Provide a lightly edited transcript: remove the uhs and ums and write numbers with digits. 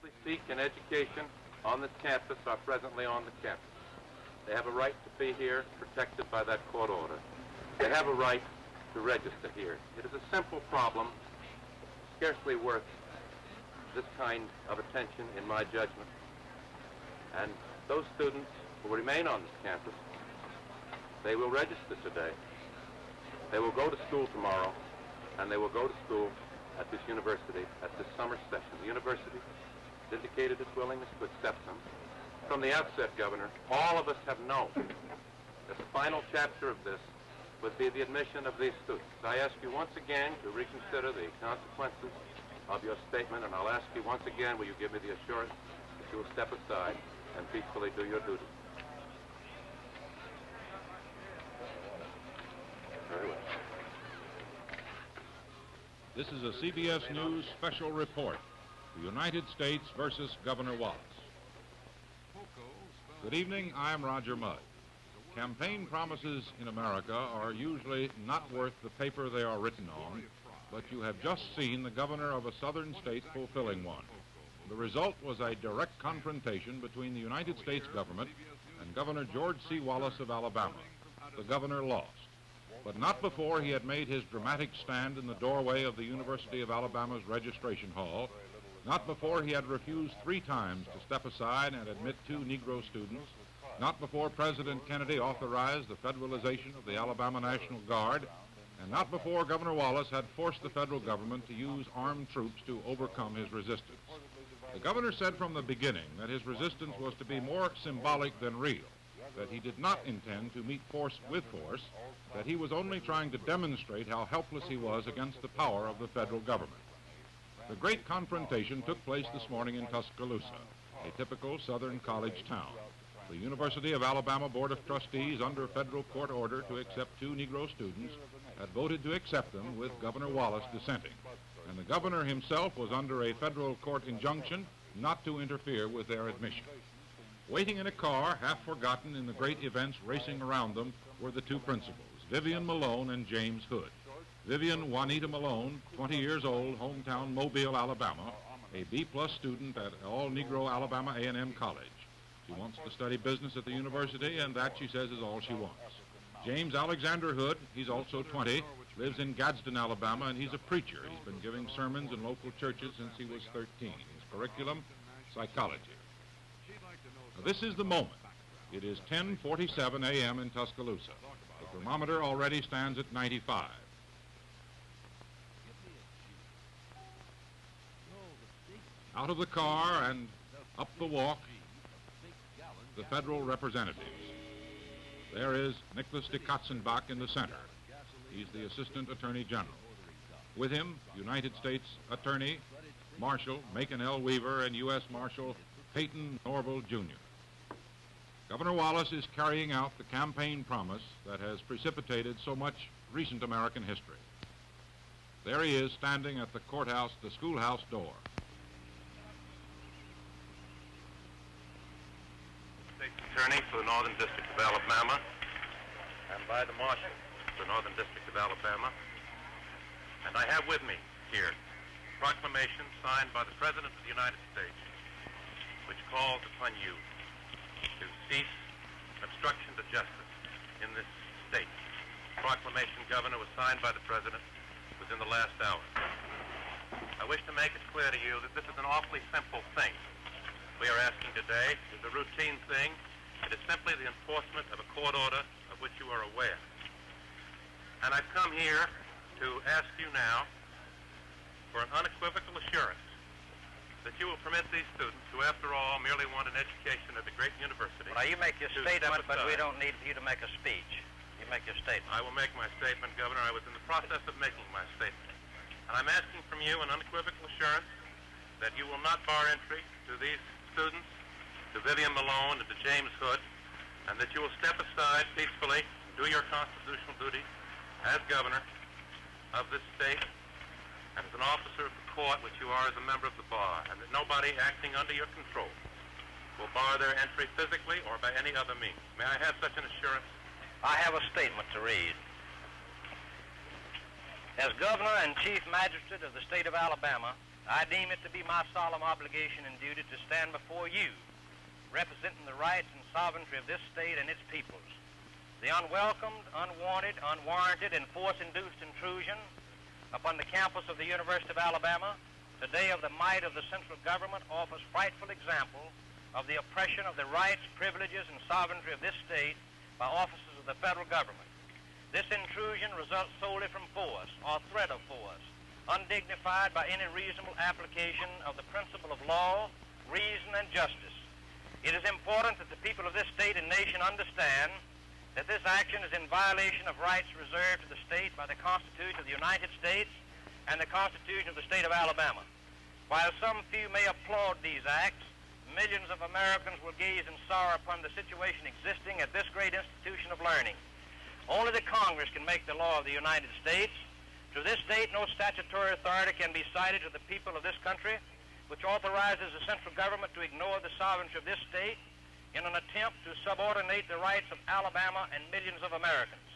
honestly seek an education on this campus are presently on the campus. They have a right to be here, protected by that court order. They have a right to register here. It is a simple problem, scarcely worth this kind of attention in my judgment. And those students who will remain on this campus, they will register today. They will go to school tomorrow, and they will go to school at this university at this summer session. The university has indicated its willingness to accept them. From the outset, Governor, all of us have known that the final chapter of this would be the admission of these students. I ask you once again to reconsider the consequences of your statement, and I'll ask you once again, will you give me the assurance that you will step aside and peacefully do your duty? Very well. This is a CBS News special report, the United States versus Governor Wallace. Good evening, I'm Roger Mudd. Campaign promises in America are usually not worth the paper they are written on, but you have just seen the governor of a southern state fulfilling one. The result was a direct confrontation between the United States government and Governor George C. Wallace of Alabama. The governor lost, but not before he had made his dramatic stand in the doorway of the University of Alabama's registration hall, not before he had refused 3 times to step aside and admit 2 Negro students, not before President Kennedy authorized the federalization of the Alabama National Guard, and not before Governor Wallace had forced the federal government to use armed troops to overcome his resistance. The governor said from the beginning that his resistance was to be more symbolic than real, that he did not intend to meet force with force, that he was only trying to demonstrate how helpless he was against the power of the federal government. The great confrontation took place this morning in Tuscaloosa, a typical southern college town. The University of Alabama Board of Trustees, under federal court order to accept 2 Negro students, had voted to accept them with Governor Wallace dissenting. And the governor himself was under a federal court injunction not to interfere with their admission. Waiting in a car, half forgotten in the great events racing around them, were the 2 principals, Vivian Malone and James Hood. Vivian Juanita Malone, 20 years old, hometown Mobile, Alabama, a B-plus student at all-Negro Alabama A&M College. She wants to study business at the university, and that, she says, is all she wants. James Alexander Hood, he's also 20, lives in Gadsden, Alabama, and he's a preacher. He's been giving sermons in local churches since he was 13. His curriculum, psychology. Now, this is the moment. It is 10:47 a.m. in Tuscaloosa. The thermometer already stands at 95. Out of the car and up the walk, the federal representatives. There is Nicholas de Katzenbach in the center. He's the Assistant Attorney General. With him, United States Attorney Marshal Macon L. Weaver and U.S. Marshal Peyton Norval, Jr. Governor Wallace is carrying out the campaign promise that has precipitated so much recent American history. There he is, standing at the courthouse, the schoolhouse door. State's Attorney for the Northern District of Alabama, and by the Marshal for the Northern District of Alabama. And I have with me here a proclamation signed by the President of the United States, which calls upon you to cease obstruction to justice in this state. The proclamation, Governor, was signed by the President within the last hour. I wish to make it clear to you that this is an awfully simple thing. We are asking today is a routine thing. It is simply the enforcement of a court order of which you are aware. And I've come here to ask you now for an unequivocal assurance that you will permit these students, who after all merely want an education at the great university... Now you make your statement, but we don't need you to make a speech. You make your statement. I will make my statement, Governor. I was in the process of making my statement. And I'm asking from you an unequivocal assurance that you will not bar entry to these students, to Vivian Malone and to James Hood, and that you will step aside peacefully, do your constitutional duty as governor of this state and as an officer of the court, which you are as a member of the bar, and that nobody acting under your control will bar their entry physically or by any other means. May I have such an assurance? I have a statement to read. As Governor and Chief Magistrate of the state of Alabama, I deem it to be my solemn obligation and duty to stand before you, representing the rights and sovereignty of this state and its peoples. The unwelcomed, unwanted, unwarranted, and force-induced intrusion upon the campus of the University of Alabama today of the might of the central government offers frightful example of the oppression of the rights, privileges, and sovereignty of this state by officers of the federal government. This intrusion results solely from force or threat of force, undignified by any reasonable application of the principle of law, reason, and justice. It is important that the people of this state and nation understand that this action is in violation of rights reserved to the state by the Constitution of the United States and the Constitution of the state of Alabama. While some few may applaud these acts, millions of Americans will gaze in sorrow upon the situation existing at this great institution of learning. Only the Congress can make the law of the United States. To this date, no statutory authority can be cited to the people of this country which authorizes the central government to ignore the sovereignty of this state in an attempt to subordinate the rights of Alabama and millions of Americans.